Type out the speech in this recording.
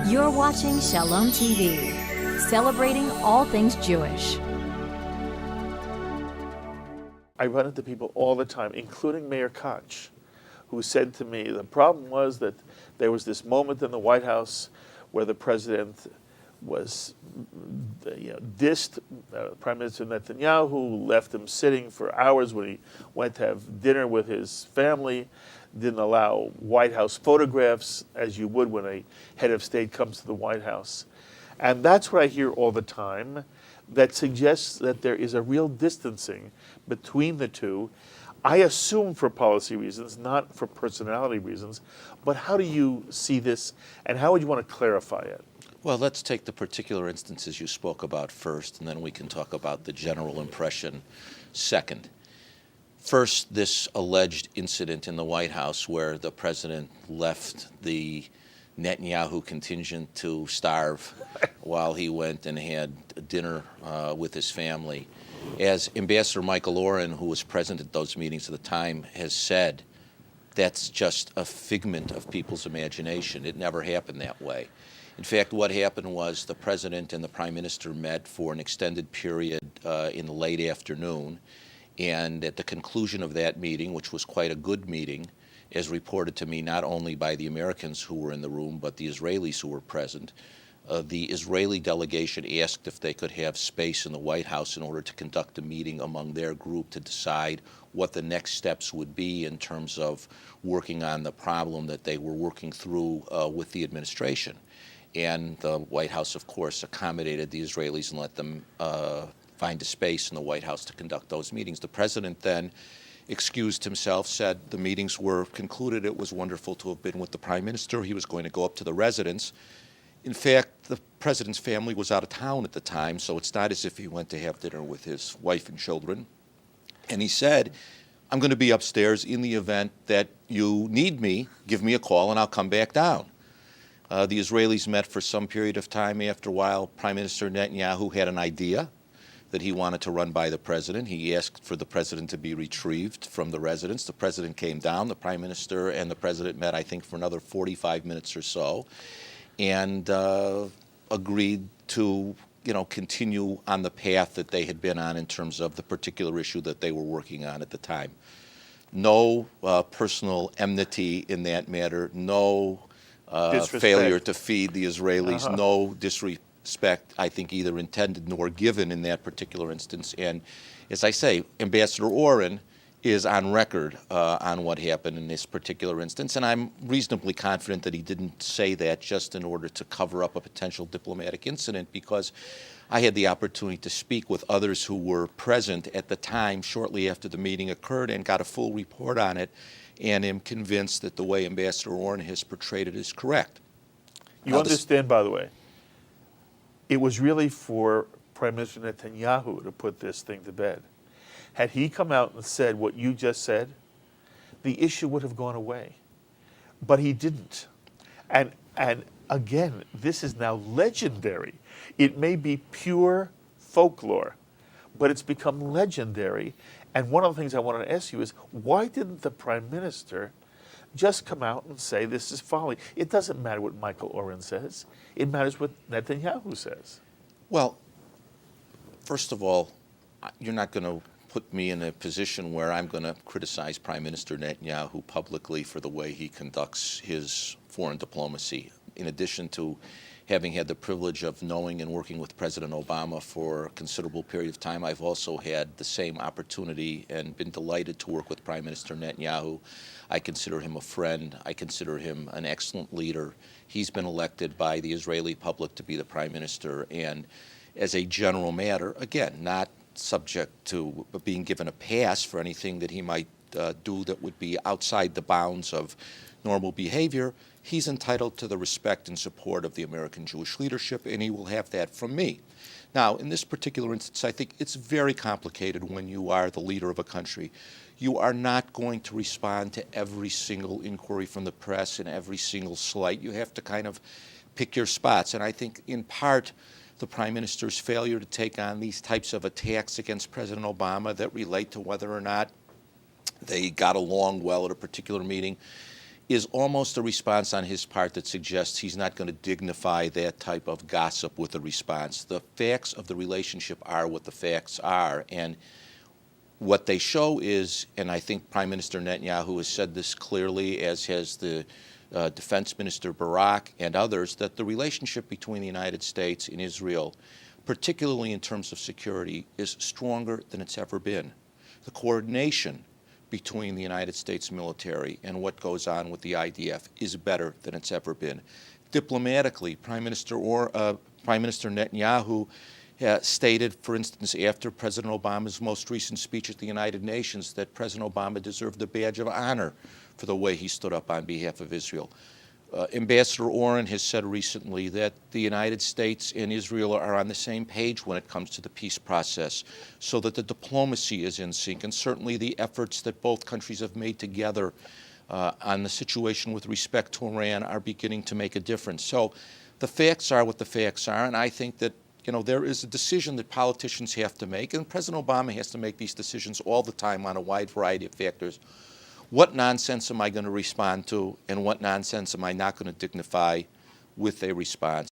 You're watching Shalom TV, celebrating all things Jewish. I run into people all the time, including Mayor Koch, who said to me, the problem was that there was this moment in the White House where the president was dissed Prime Minister Netanyahu, left him sitting for hours when he went to have dinner with his family, didn't allow White House photographs, as you would when a head of state comes to the White House. And that's what I hear all the time, that suggests that there is a real distancing between the two. I assume for policy reasons, not for personality reasons, but how do you see this, and how would you want to clarify it? Well, let's take the particular instances you spoke about first, and then we can talk about the general impression second. First, this alleged incident in the White House where the president left the Netanyahu contingent to starve while he went and had dinner with his family. As Ambassador Michael Oren, who was present at those meetings at the time, has said, that's just a figment of people's imagination. It never happened that way. In fact, what happened was the president and the prime minister met for an extended period in the late afternoon, and at the conclusion of that meeting, which was quite a good meeting, as reported to me not only by the Americans who were in the room, but the Israelis who were present, the Israeli delegation asked if they could have space in the White House in order to conduct a meeting among their group to decide what the next steps would be in terms of working on the problem that they were working through with the administration. And the White House, of course, accommodated the Israelis and let them find a space in the White House to conduct those meetings. The president then excused himself, said the meetings were concluded, it was wonderful to have been with the prime minister, he was going to go up to the residence. In fact, the president's family was out of town at the time, so it's not as if he went to have dinner with his wife and children. And he said, I'm going to be upstairs in the event that you need me, give me a call and I'll come back down. The Israelis met for some period of time. After a while, Prime Minister Netanyahu had an idea that he wanted to run by the president. He asked for the president to be retrieved from the residence. The president came down. The prime minister and the president met, I think, for another 45 minutes or so, and agreed to, continue on the path that they had been on in terms of the particular issue that they were working on at the time. No personal enmity in that matter. No failure to feed the Israelis. No disrespect. I think, either intended nor given in that particular instance. And as I say, Ambassador Oren is on record on what happened in this particular instance, and I'm reasonably confident that he didn't say that just in order to cover up a potential diplomatic incident, because I had the opportunity to speak with others who were present at the time shortly after the meeting occurred and got a full report on it, and am convinced that the way Ambassador Oren has portrayed it is correct. You understand, by the way, it was really for Prime Minister Netanyahu to put this thing to bed. Had he come out and said what you just said, the issue would have gone away. But he didn't. And again, this is now legendary. It may be pure folklore, but it's become legendary. And one of the things I wanted to ask you is, why didn't the Prime Minister just come out and say this is folly? It doesn't matter what Michael Oren says. It matters what Netanyahu says. Well, first of all, you're not going to put me in a position where I'm going to criticize Prime Minister Netanyahu publicly for the way he conducts his foreign diplomacy. In addition to having had the privilege of knowing and working with President Obama for a considerable period of time, I've also had the same opportunity and been delighted to work with Prime Minister Netanyahu. I consider him a friend. I consider him an excellent leader. He's been elected by the Israeli public to be the prime minister, and as a general matter, again, not subject to being given a pass for anything that he might do that would be outside the bounds of normal behavior, he's entitled to the respect and support of the American Jewish leadership, and he will have that from me. Now, in this particular instance, I think it's very complicated when you are the leader of a country. You are not going to respond to every single inquiry from the press and every single slight. You have to kind of pick your spots. And I think, in part, the Prime Minister's failure to take on these types of attacks against President Obama that relate to whether or not they got along well at a particular meeting is almost a response on his part that suggests he's not going to dignify that type of gossip with a response. The facts of the relationship are what the facts are, and what they show is, and I think Prime Minister Netanyahu has said this clearly, as has the Defense Minister Barak and others, that the relationship between the United States and Israel, particularly in terms of security, is stronger than it's ever been. The coordination between the United States military and what goes on with the IDF is better than it's ever been. Diplomatically, Prime Minister Netanyahu stated, for instance, after President Obama's most recent speech at the United Nations, that President Obama deserved a badge of honor for the way he stood up on behalf of Israel. Ambassador Oren has said recently that the United States and Israel are on the same page when it comes to the peace process, so that the diplomacy is in sync, and certainly the efforts that both countries have made together on the situation with respect to Iran are beginning to make a difference. So the facts are what the facts are, and I think that there is a decision that politicians have to make, and President Obama has to make these decisions all the time on a wide variety of factors. What nonsense am I going to respond to, and what nonsense am I not going to dignify with a response?